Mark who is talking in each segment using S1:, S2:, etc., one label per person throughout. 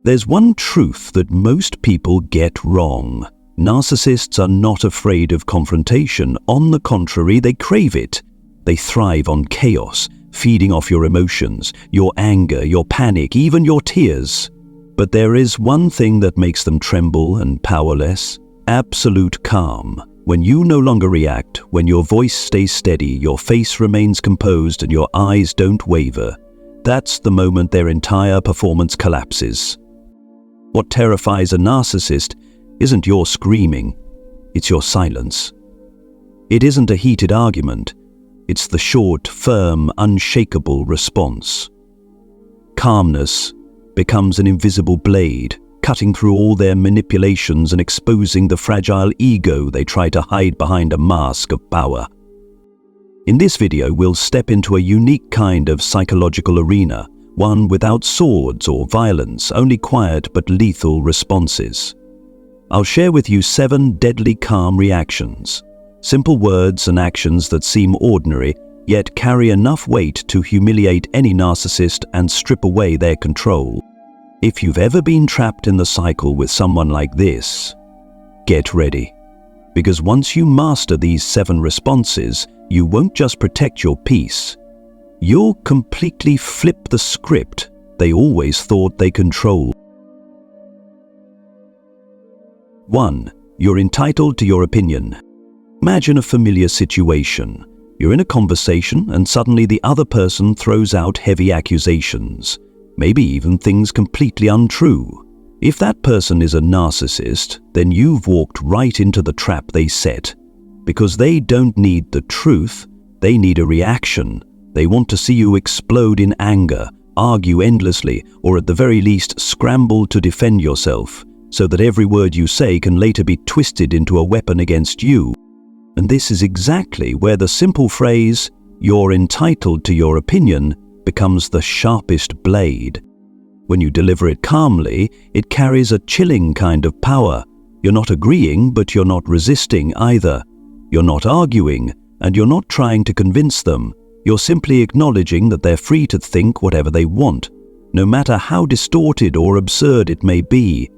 S1: There's one truth that most people get wrong. Narcissists are not afraid of confrontation. On the contrary, they crave it. They thrive on chaos, feeding off your emotions, your anger, your panic, even your tears. But there is one thing that makes them tremble and powerless: absolute calm. When you no longer react, when your voice stays steady, your face remains composed, and your eyes don't waver, that's the moment their entire performance collapses. What terrifies a narcissist isn't your screaming, it's your silence. It isn't a heated argument, it's the short, firm, unshakable response. Calmness becomes an invisible blade, cutting through all their manipulations and exposing the fragile ego they try to hide behind a mask of power. In this video, we'll step into a unique kind of psychological arena, one without swords or violence, only quiet but lethal responses. I'll share with you 7 deadly calm reactions, simple words and actions that seem ordinary, yet carry enough weight to humiliate any narcissist and strip away their control. If you've ever been trapped in the cycle with someone like this, get ready. Because once you master these 7 responses, you won't just protect your peace. You'll completely flip the script they always thought they controlled. 1. You're entitled to your opinion. Imagine a familiar situation. You're in a conversation and suddenly the other person throws out heavy accusations, maybe even things completely untrue. If that person is a narcissist, then you've walked right into the trap they set. Because they don't need the truth, they need a reaction. They want to see you explode in anger, argue endlessly, or at the very least scramble to defend yourself, so that every word you say can later be twisted into a weapon against you. And this is exactly where the simple phrase, "You're entitled to your opinion," becomes the sharpest blade. When you deliver it calmly, it carries a chilling kind of power. You're not agreeing, but you're not resisting either. You're not arguing, and you're not trying to convince them. You're simply acknowledging that they're free to think whatever they want, no matter how distorted or absurd it may be.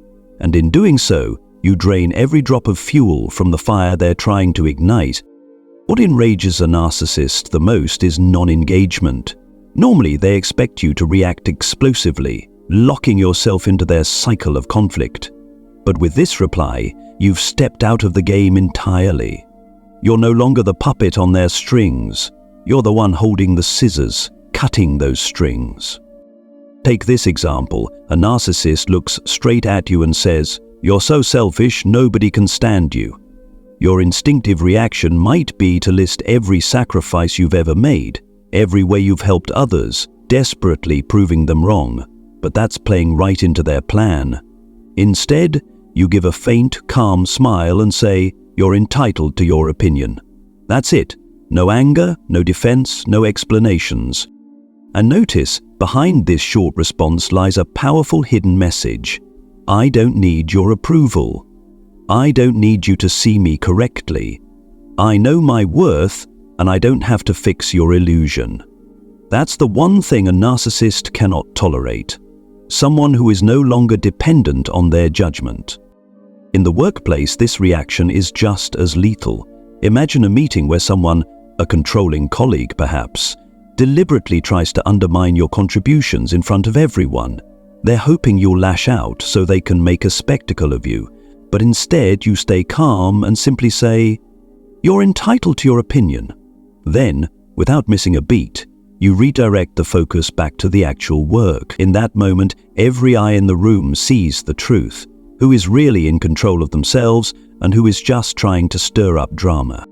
S1: And in doing so, you drain every drop of fuel from the fire they're trying to ignite. What enrages a narcissist the most is non-engagement. Normally, they expect you to react explosively, locking yourself into their cycle of conflict. But with this reply, you've stepped out of the game entirely. You're no longer the puppet on their strings. You're the one holding the scissors, cutting those strings. Take this example. A narcissist looks straight at you and says, "You're so selfish, nobody can stand you." Your instinctive reaction might be to list every sacrifice you've ever made, every way you've helped others, desperately proving them wrong. But that's playing right into their plan. Instead, you give a faint, calm smile and say, "You're entitled to your opinion." That's it. No anger, no defense, no explanations. And notice, behind this short response lies a powerful hidden message. I don't need your approval. I don't need you to see me correctly. I know my worth, and I don't have to fix your illusion. That's the one thing a narcissist cannot tolerate. Someone who is no longer dependent on their judgment. In the workplace, this reaction is just as lethal. Imagine a meeting where someone, a controlling colleague perhaps, deliberately tries to undermine your contributions in front of everyone. They're hoping you'll lash out so they can make a spectacle of you, but instead you stay calm and simply say, "You're entitled to your opinion." Then, without missing a beat, you redirect the focus back to the actual work. In that moment, every eye in the room sees the truth, who is really in control of themselves and who is just trying to stir up drama.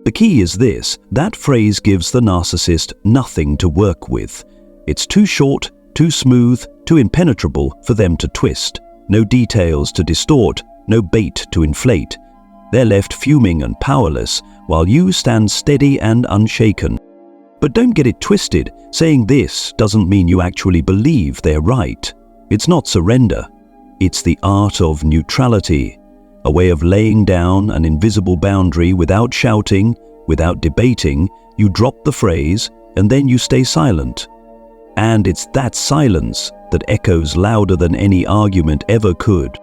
S1: The key is this: that phrase gives the narcissist nothing to work with. It's too short, too smooth, too impenetrable for them to twist. No details to distort, no bait to inflate. They're left fuming and powerless, while you stand steady and unshaken. But don't get it twisted. Saying this doesn't mean you actually believe they're right. It's not surrender. It's the art of neutrality, a way of laying down an invisible boundary without shouting, without debating. You drop the phrase, and then you stay silent. And it's that silence that echoes louder than any argument ever could.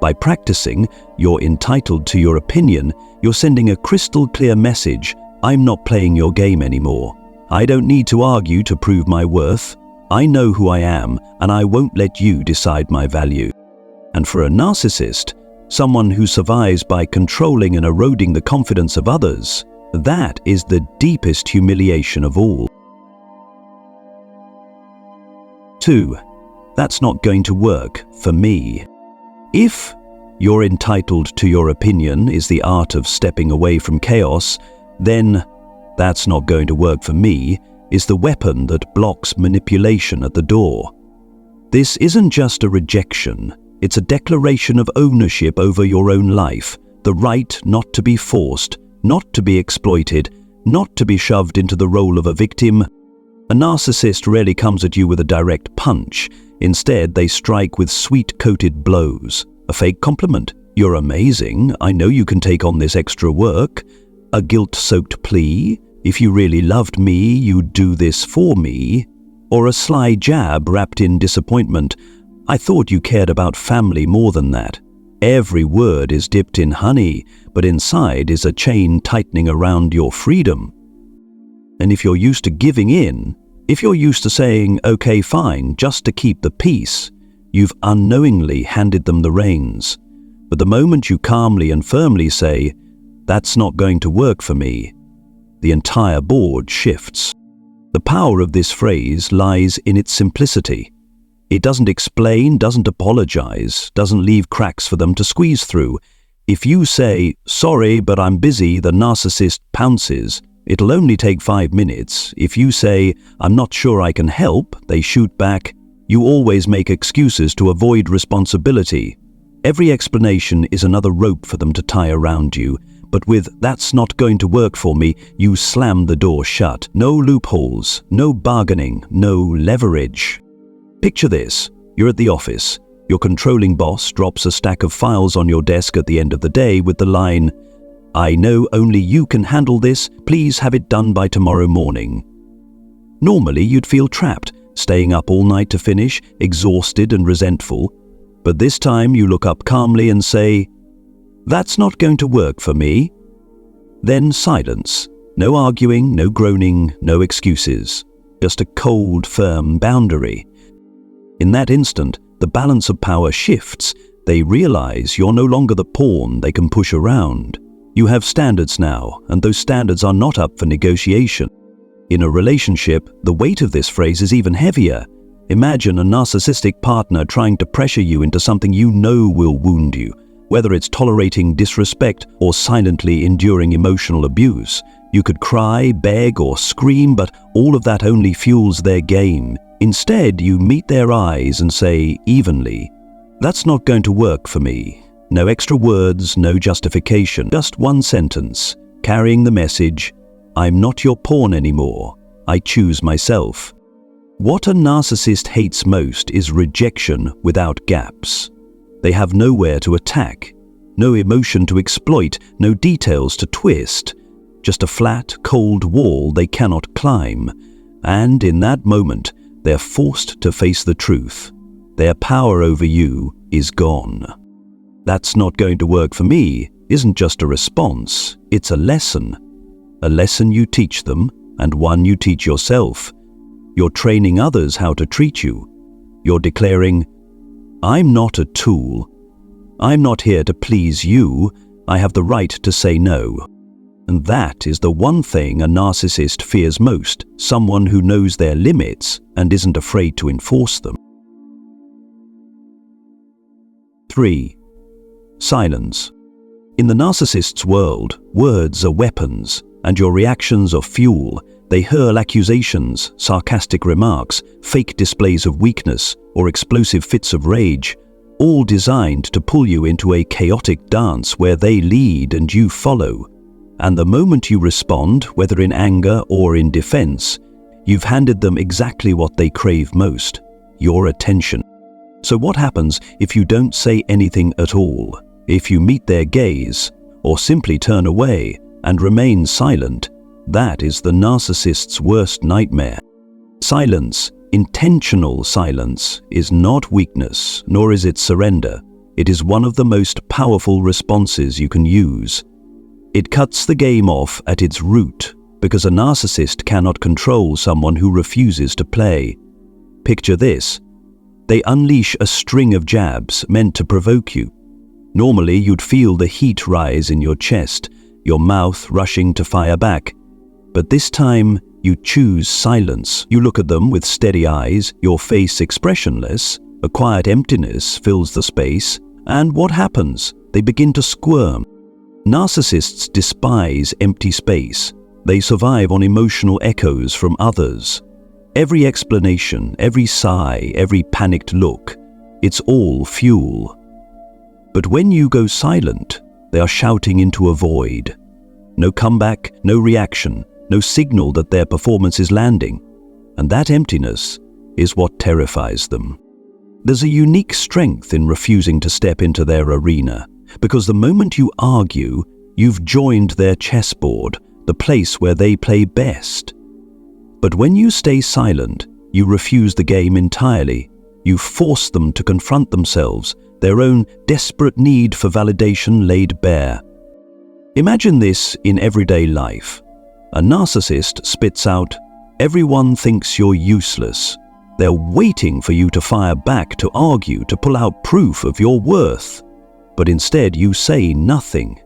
S1: By practicing, you're entitled to your opinion, you're sending a crystal clear message: I'm not playing your game anymore. I don't need to argue to prove my worth. I know who I am, and I won't let you decide my value. And for a narcissist, someone who survives by controlling and eroding the confidence of others, that is the deepest humiliation of all. 2. That's not going to work for me. If you're entitled to your opinion is the art of stepping away from chaos, then that's not going to work for me is the weapon that blocks manipulation at the door. This isn't just a rejection, it's a declaration of ownership over your own life, the right not to be forced, not to be exploited, not to be shoved into the role of a victim. A narcissist rarely comes at you with a direct punch. Instead, they strike with sweet-coated blows. A fake compliment: "You're amazing, I know you can take on this extra work." A guilt-soaked plea: "If you really loved me, you'd do this for me." Or a sly jab wrapped in disappointment: "I thought you cared about family more than that." Every word is dipped in honey, but inside is a chain tightening around your freedom. And if you're used to giving in, if you're used to saying, "Okay, fine," just to keep the peace, you've unknowingly handed them the reins. But the moment you calmly and firmly say, "That's not going to work for me," the entire board shifts. The power of this phrase lies in its simplicity. It doesn't explain, doesn't apologize, doesn't leave cracks for them to squeeze through. If you say, "Sorry, but I'm busy," the narcissist pounces. It'll only take 5 minutes. If you say, "I'm not sure I can help," they shoot back. You always make excuses to avoid responsibility. Every explanation is another rope for them to tie around you. But with "that's not going to work for me," you slam the door shut. No loopholes, no bargaining, no leverage. Picture this. You're at the office. Your controlling boss drops a stack of files on your desk at the end of the day with the line, "I know only you can handle this. Please have it done by tomorrow morning." Normally, you'd feel trapped, staying up all night to finish, exhausted and resentful. But this time you look up calmly and say, "That's not going to work for me." Then silence. No arguing, no groaning, no excuses. Just a cold, firm boundary. In that instant, the balance of power shifts. They realize you're no longer the pawn they can push around. You have standards now, and those standards are not up for negotiation. In a relationship, the weight of this phrase is even heavier. Imagine a narcissistic partner trying to pressure you into something you know will wound you, whether it's tolerating disrespect or silently enduring emotional abuse. You could cry, beg, or scream, but all of that only fuels their game. Instead, you meet their eyes and say evenly, "That's not going to work for me." No extra words, no justification, just one sentence, carrying the message, "I'm not your pawn anymore. I choose myself." What a narcissist hates most is rejection without gaps. They have nowhere to attack, no emotion to exploit, no details to twist, just a flat, cold wall they cannot climb. And in that moment, they're forced to face the truth. Their power over you is gone. "That's not going to work for me" isn't just a response, it's a lesson. A lesson you teach them, and one you teach yourself. You're training others how to treat you. You're declaring, "I'm not a tool. I'm not here to please you. I have the right to say no." And that is the one thing a narcissist fears most, someone who knows their limits and isn't afraid to enforce them. 3. Silence. In the narcissist's world, words are weapons, and your reactions are fuel. They hurl accusations, sarcastic remarks, fake displays of weakness, or explosive fits of rage, all designed to pull you into a chaotic dance where they lead and you follow. And the moment you respond, whether in anger or in defense, you've handed them exactly what they crave most: your attention. So what happens if you don't say anything at all? If you meet their gaze, or simply turn away and remain silent? That is the narcissist's worst nightmare. Silence Intentional silence is not weakness, nor is it surrender. It is one of the most powerful responses you can use. It cuts the game off at its root, because a narcissist cannot control someone who refuses to play. Picture this. They unleash a string of jabs meant to provoke you. Normally, you'd feel the heat rise in your chest, your mouth rushing to fire back. But this time, you choose silence. You look at them with steady eyes, your face expressionless, a quiet emptiness fills the space, and what happens? They begin to squirm. Narcissists despise empty space. They survive on emotional echoes from others. Every explanation, every sigh, every panicked look, it's all fuel. But when you go silent, they are shouting into a void. No comeback, no reaction, no signal that their performance is landing. And that emptiness is what terrifies them. There's a unique strength in refusing to step into their arena, because the moment you argue, you've joined their chessboard, the place where they play best. But when you stay silent, you refuse the game entirely. You force them to confront themselves, their own desperate need for validation laid bare. Imagine this in everyday life. A narcissist spits out, "Everyone thinks you're useless." They're waiting for you to fire back, to argue, to pull out proof of your worth. But instead you say nothing.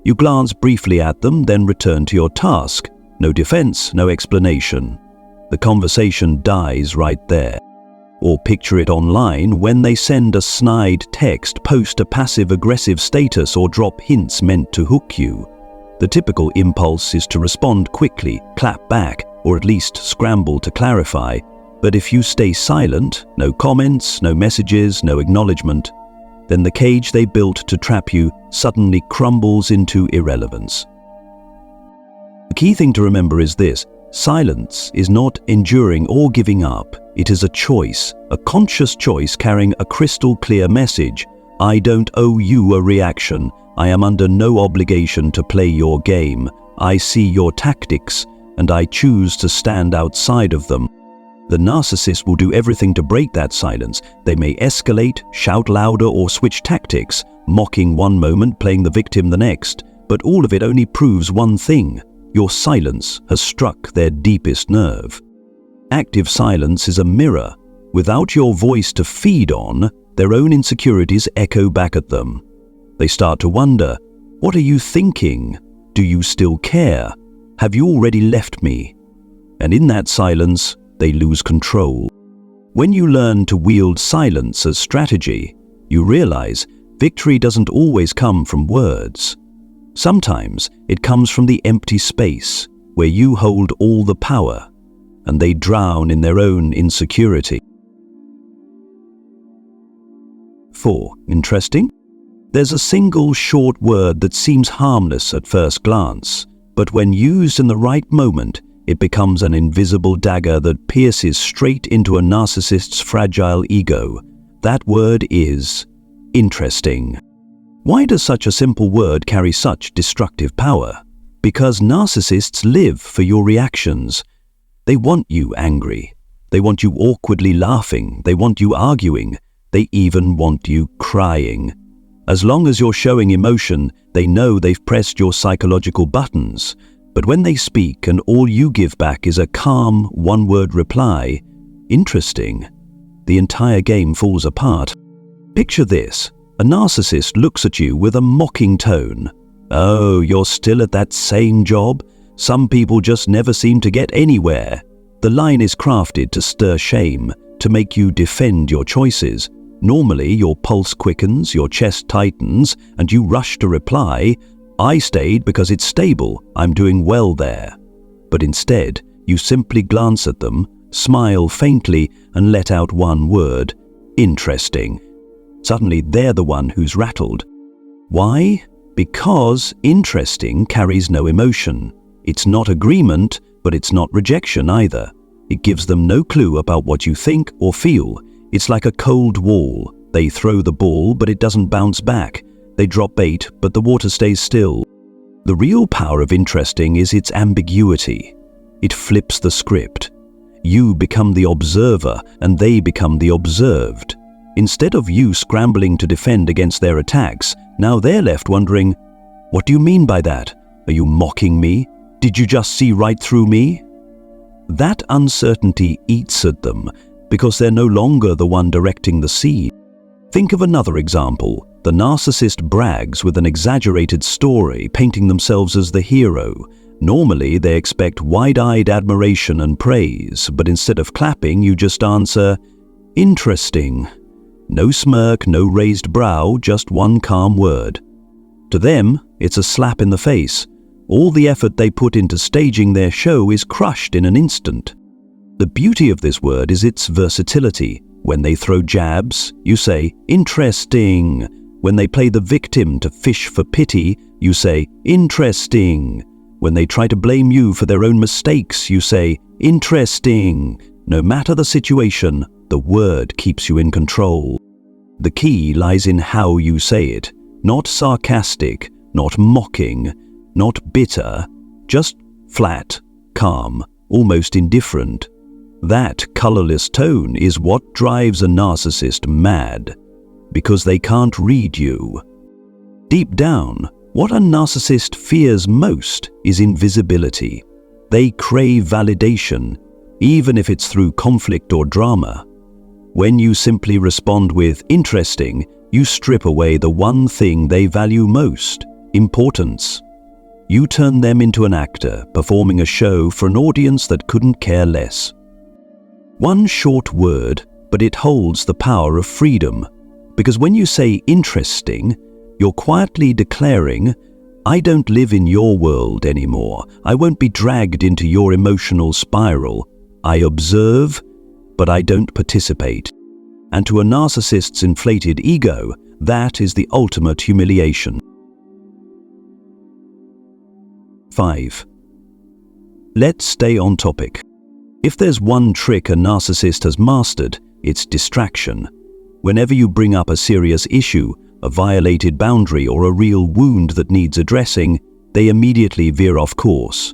S1: You glance briefly at them, then return to your task. No defense, no explanation. The conversation dies right there. Or picture it online when they send a snide text, post a passive-aggressive status, or drop hints meant to hook you. The typical impulse is to respond quickly, clap back, or at least scramble to clarify. But if you stay silent, no comments, no messages, no acknowledgement, then the cage they built to trap you suddenly crumbles into irrelevance. The key thing to remember is this: silence is not enduring or giving up. It is a choice, a conscious choice carrying a crystal clear message. I don't owe you a reaction. I am under no obligation to play your game. I see your tactics, and I choose to stand outside of them. The narcissist will do everything to break that silence. They may escalate, shout louder, or switch tactics, mocking one moment, playing the victim the next. But all of it only proves one thing: your silence has struck their deepest nerve. Active silence is a mirror. Without your voice to feed on, their own insecurities echo back at them. They start to wonder, what are you thinking? Do you still care? Have you already left me? And in that silence, they lose control. When you learn to wield silence as strategy, you realize victory doesn't always come from words. Sometimes it comes from the empty space where you hold all the power, and they drown in their own insecurity. 4. Interesting? There's a single short word that seems harmless at first glance, but when used in the right moment, it becomes an invisible dagger that pierces straight into a narcissist's fragile ego. That word is interesting. Why does such a simple word carry such destructive power? Because narcissists live for your reactions. They want you angry. They want you awkwardly laughing. They want you arguing. They even want you crying. As long as you're showing emotion, they know they've pressed your psychological buttons. But when they speak and all you give back is a calm, one-word reply, interesting, the entire game falls apart. Picture this. A narcissist looks at you with a mocking tone. Oh, you're still at that same job? Some people just never seem to get anywhere. The line is crafted to stir shame, to make you defend your choices. Normally, your pulse quickens, your chest tightens, and you rush to reply, I stayed because it's stable, I'm doing well there. But instead, you simply glance at them, smile faintly, and let out one word, interesting. Suddenly, they're the one who's rattled. Why? Because interesting carries no emotion. It's not agreement, but it's not rejection either. It gives them no clue about what you think or feel. It's like a cold wall. They throw the ball, but it doesn't bounce back. They drop bait, but the water stays still. The real power of interesting is its ambiguity. It flips the script. You become the observer and they become the observed. Instead of you scrambling to defend against their attacks, now they're left wondering, what do you mean by that? Are you mocking me? Did you just see right through me? That uncertainty eats at them because they're no longer the one directing the scene. Think of another example. The narcissist brags with an exaggerated story, painting themselves as the hero. Normally, they expect wide-eyed admiration and praise, but instead of clapping, you just answer, "Interesting." No smirk, no raised brow, just one calm word. To them, it's a slap in the face. All the effort they put into staging their show is crushed in an instant. The beauty of this word is its versatility. When they throw jabs, you say, "Interesting." When they play the victim to fish for pity, you say, "Interesting." When they try to blame you for their own mistakes, you say, "Interesting." No matter the situation, the word keeps you in control. The key lies in how you say it. Not sarcastic, not mocking, not bitter, just flat, calm, almost indifferent. That colorless tone is what drives a narcissist mad, because they can't read you. Deep down, what a narcissist fears most is invisibility. They crave validation, even if it's through conflict or drama. When you simply respond with "interesting," you strip away the one thing they value most, importance. You turn them into an actor, performing a show for an audience that couldn't care less. One short word, but it holds the power of freedom. Because when you say "interesting," you're quietly declaring, "I don't live in your world anymore. I won't be dragged into your emotional spiral. I observe, but I don't participate." And to a narcissist's inflated ego, that is the ultimate humiliation. 5. Let's stay on topic. If there's one trick a narcissist has mastered, it's distraction. Whenever you bring up a serious issue, a violated boundary, or a real wound that needs addressing, they immediately veer off course.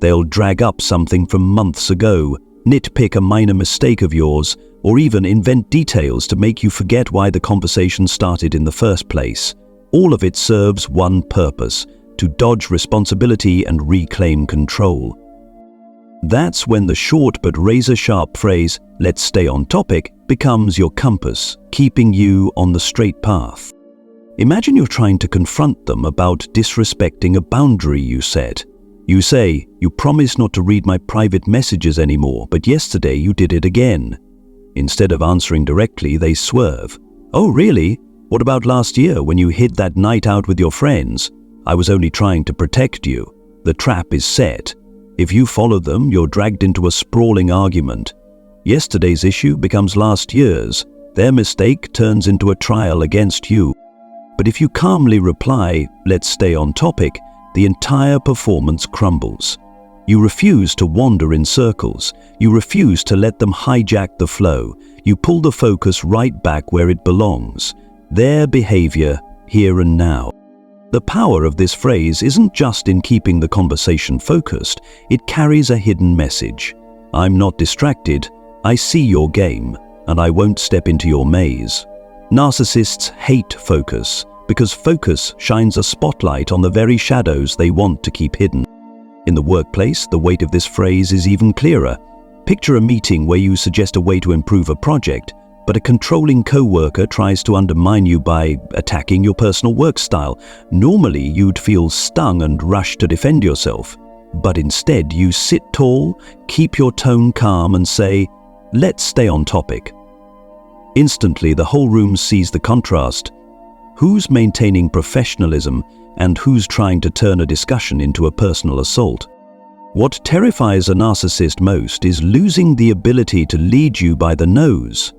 S1: They'll drag up something from months ago, nitpick a minor mistake of yours, or even invent details to make you forget why the conversation started in the first place. All of it serves one purpose: to dodge responsibility and reclaim control. That's when the short but razor-sharp phrase, "let's stay on topic," becomes your compass, keeping you on the straight path. Imagine you're trying to confront them about disrespecting a boundary you set. You say, "You promised not to read my private messages anymore, but yesterday you did it again." Instead of answering directly, they swerve. "Oh, really? What about last year when you hid that night out with your friends? I was only trying to protect you." The trap is set. If you follow them, you're dragged into a sprawling argument. Yesterday's issue becomes last year's. Their mistake turns into a trial against you. But if you calmly reply, "Let's stay on topic," the entire performance crumbles. You refuse to wander in circles. You refuse to let them hijack the flow. You pull the focus right back where it belongs. Their behavior, here and now. The power of this phrase isn't just in keeping the conversation focused, it carries a hidden message. I'm not distracted, I see your game, and I won't step into your maze. Narcissists hate focus, because focus shines a spotlight on the very shadows they want to keep hidden. In the workplace, the weight of this phrase is even clearer. Picture a meeting where you suggest a way to improve a project, but a controlling co-worker tries to undermine you by attacking your personal work style. Normally, you'd feel stung and rush to defend yourself. But instead, you sit tall, keep your tone calm, and say, "Let's stay on topic." Instantly, the whole room sees the contrast. Who's maintaining professionalism and who's trying to turn a discussion into a personal assault? What terrifies a narcissist most is losing the ability to lead you by the nose.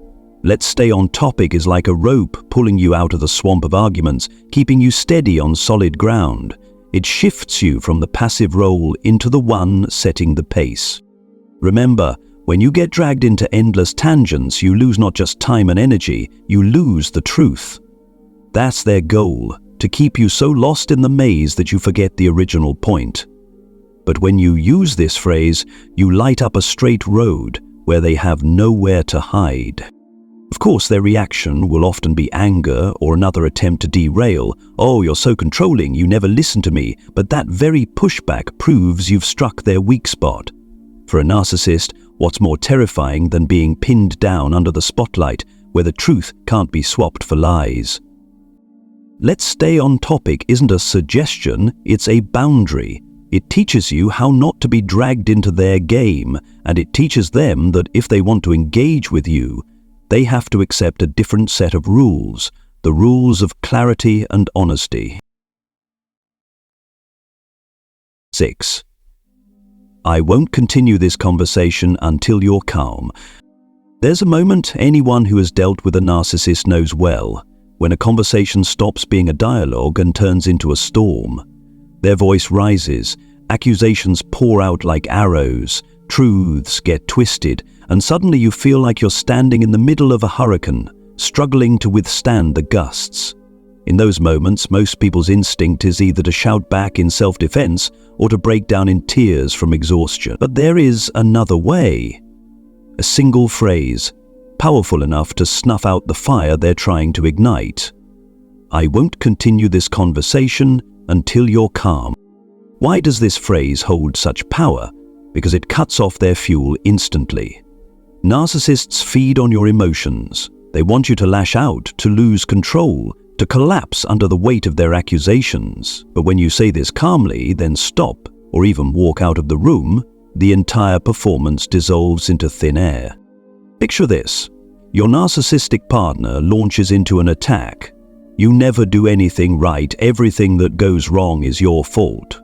S1: "Let's stay on topic" is like a rope pulling you out of the swamp of arguments, keeping you steady on solid ground. It shifts you from the passive role into the one setting the pace. Remember, when you get dragged into endless tangents, you lose not just time and energy, you lose the truth. That's their goal, to keep you so lost in the maze that you forget the original point. But when you use this phrase, you light up a straight road where they have nowhere to hide. Of course, their reaction will often be anger or another attempt to derail. "Oh, you're so controlling, you never listen to me." But that very pushback proves you've struck their weak spot. For a narcissist, what's more terrifying than being pinned down under the spotlight where the truth can't be swapped for lies? "Let's stay on topic" isn't a suggestion, it's a boundary. It teaches you how not to be dragged into their game, and it teaches them that if they want to engage with you, they have to accept a different set of rules, the rules of clarity and honesty. 6. I won't continue this conversation until you're calm. There's a moment anyone who has dealt with a narcissist knows well, when a conversation stops being a dialogue and turns into a storm. Their voice rises, accusations pour out like arrows, truths get twisted, and suddenly you feel like you're standing in the middle of a hurricane, struggling to withstand the gusts. In those moments, most people's instinct is either to shout back in self-defense or to break down in tears from exhaustion. But there is another way. A single phrase, powerful enough to snuff out the fire they're trying to ignite. I won't continue this conversation until you're calm. Why does this phrase hold such power? Because it cuts off their fuel instantly. Narcissists feed on your emotions. They want you to lash out, to lose control, to collapse under the weight of their accusations. But when you say this calmly, then stop, or even walk out of the room, the entire performance dissolves into thin air. Picture this. Your narcissistic partner launches into an attack. You never do anything right. Everything that goes wrong is your fault.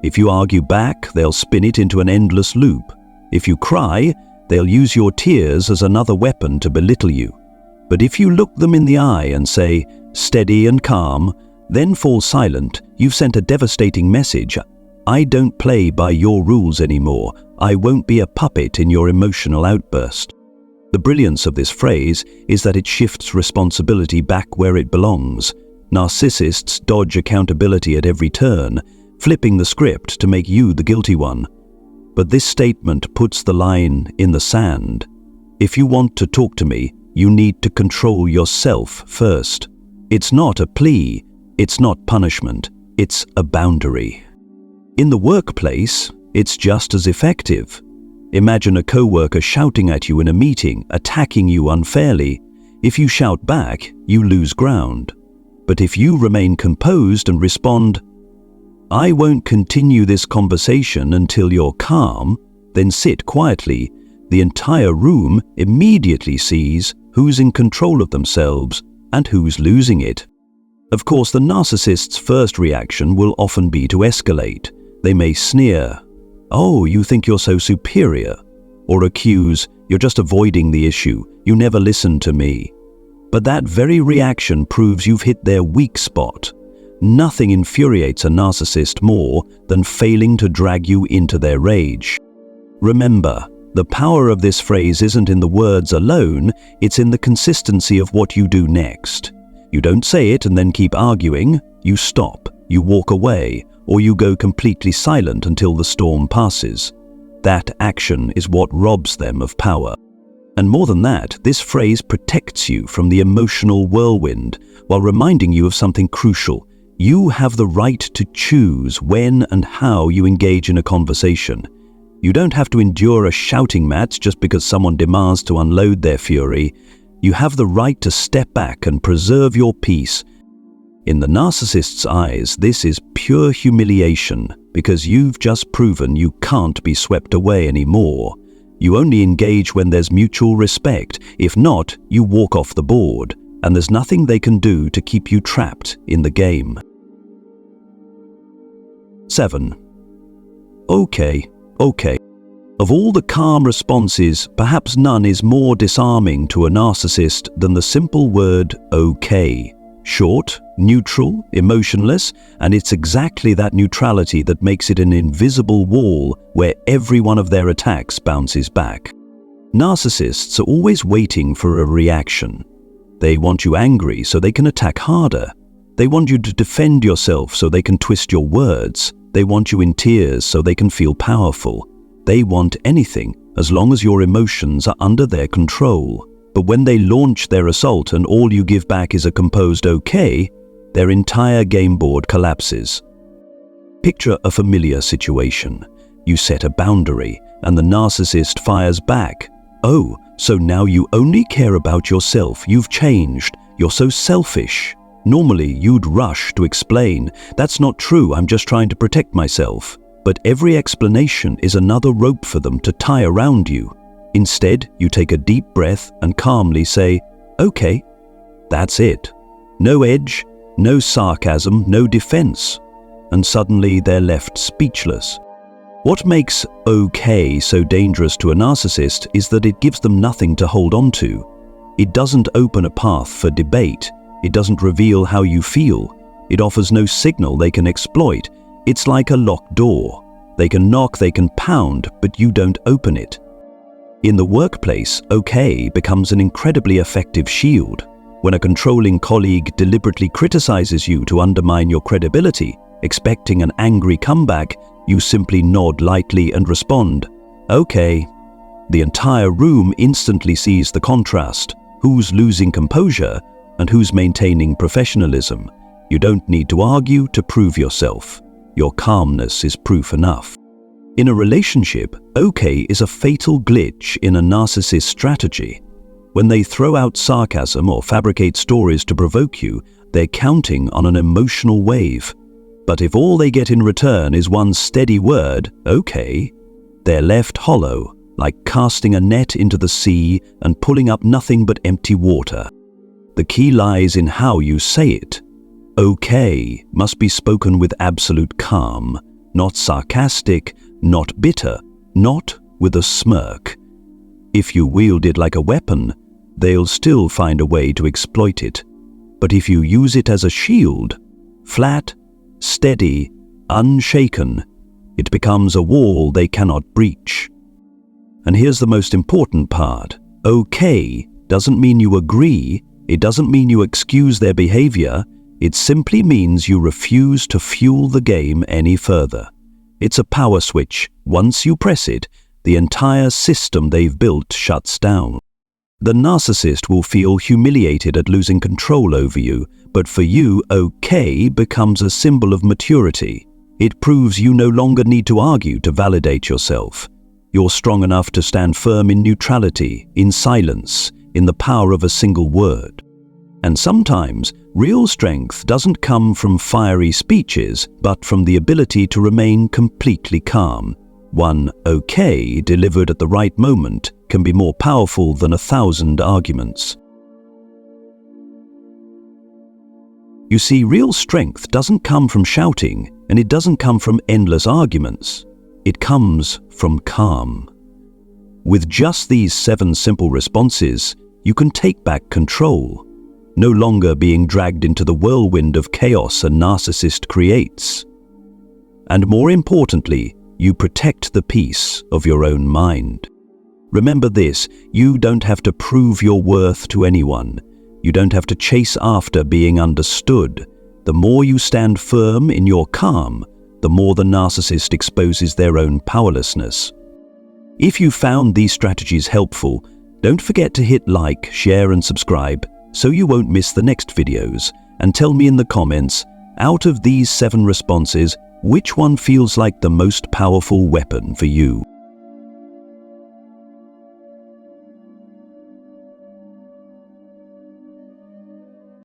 S1: If you argue back, they'll spin it into an endless loop. If you cry, they'll use your tears as another weapon to belittle you. But if you look them in the eye and say, steady and calm, then fall silent, you've sent a devastating message. I don't play by your rules anymore. I won't be a puppet in your emotional outburst. The brilliance of this phrase is that it shifts responsibility back where it belongs. Narcissists dodge accountability at every turn, flipping the script to make you the guilty one. But this statement puts the line in the sand. If you want to talk to me, you need to control yourself first. It's not a plea, it's not punishment, it's a boundary. In the workplace, it's just as effective. Imagine a coworker shouting at you in a meeting, attacking you unfairly. If you shout back, you lose ground. But if you remain composed and respond, I won't continue this conversation until you're calm, then sit quietly, the entire room immediately sees who's in control of themselves and who's losing it. Of course, the narcissist's first reaction will often be to escalate. They may sneer, "Oh, you think you're so superior," or accuse, "You're just avoiding the issue, you never listen to me." But that very reaction proves you've hit their weak spot. Nothing infuriates a narcissist more than failing to drag you into their rage. Remember, the power of this phrase isn't in the words alone, it's in the consistency of what you do next. You don't say it and then keep arguing, you stop, you walk away, or you go completely silent until the storm passes. That action is what robs them of power. And more than that, this phrase protects you from the emotional whirlwind while reminding you of something crucial. You have the right to choose when and how you engage in a conversation. You don't have to endure a shouting match just because someone demands to unload their fury. You have the right to step back and preserve your peace. In the narcissist's eyes, this is pure humiliation because you've just proven you can't be swept away anymore. You only engage when there's mutual respect. If not, you walk off the board, and there's nothing they can do to keep you trapped in the game. 7. Okay. Of all the calm responses, perhaps none is more disarming to a narcissist than the simple word okay. Short, neutral, emotionless, and it's exactly that neutrality that makes it an invisible wall where every one of their attacks bounces back. Narcissists are always waiting for a reaction. They want you angry so they can attack harder. They want you to defend yourself so they can twist your words. They want you in tears so they can feel powerful. They want anything as long as your emotions are under their control. But when they launch their assault and all you give back is a composed okay, their entire game board collapses. Picture a familiar situation. You set a boundary and the narcissist fires back. Oh, so now you only care about yourself. You've changed. You're so selfish. Normally, you'd rush to explain, "That's not true, I'm just trying to protect myself." But every explanation is another rope for them to tie around you. Instead, you take a deep breath and calmly say, "Okay, that's it." No edge, no sarcasm, no defense. And suddenly they're left speechless. What makes okay so dangerous to a narcissist is that it gives them nothing to hold on to. It doesn't open a path for debate. It doesn't reveal how you feel. It offers no signal they can exploit. It's like a locked door. They can knock, they can pound, but you don't open it. In the workplace, okay becomes an incredibly effective shield. When a controlling colleague deliberately criticizes you to undermine your credibility, expecting an angry comeback, you simply nod lightly and respond, "Okay." The entire room instantly sees the contrast. Who's losing composure and who's maintaining professionalism. You don't need to argue to prove yourself. Your calmness is proof enough. In a relationship, okay is a fatal glitch in a narcissist strategy. When they throw out sarcasm or fabricate stories to provoke you, they're counting on an emotional wave. But if all they get in return is one steady word, okay, they're left hollow, like casting a net into the sea and pulling up nothing but empty water. The key lies in how you say it. Okay must be spoken with absolute calm, not sarcastic, not bitter, not with a smirk. If you wield it like a weapon, they'll still find a way to exploit it. But if you use it as a shield, flat, steady, unshaken, it becomes a wall they cannot breach. And here's the most important part. Okay doesn't mean you agree. It doesn't mean you excuse their behavior. It simply means you refuse to fuel the game any further. It's a power switch. Once you press it, the entire system they've built shuts down. The narcissist will feel humiliated at losing control over you, but for you, okay becomes a symbol of maturity. It proves you no longer need to argue to validate yourself. You're strong enough to stand firm in neutrality, in silence, in the power of a single word. And sometimes, real strength doesn't come from fiery speeches, but from the ability to remain completely calm. One okay delivered at the right moment can be more powerful than 1,000 arguments. You see, real strength doesn't come from shouting, and it doesn't come from endless arguments. It comes from calm. With just these 7 simple responses, you can take back control, no longer being dragged into the whirlwind of chaos a narcissist creates. And more importantly, you protect the peace of your own mind. Remember this, you don't have to prove your worth to anyone. You don't have to chase after being understood. The more you stand firm in your calm, the more the narcissist exposes their own powerlessness. If you found these strategies helpful, don't forget to hit like, share and subscribe so you won't miss the next videos, and tell me in the comments, out of these 7 responses, which one feels like the most powerful weapon for you?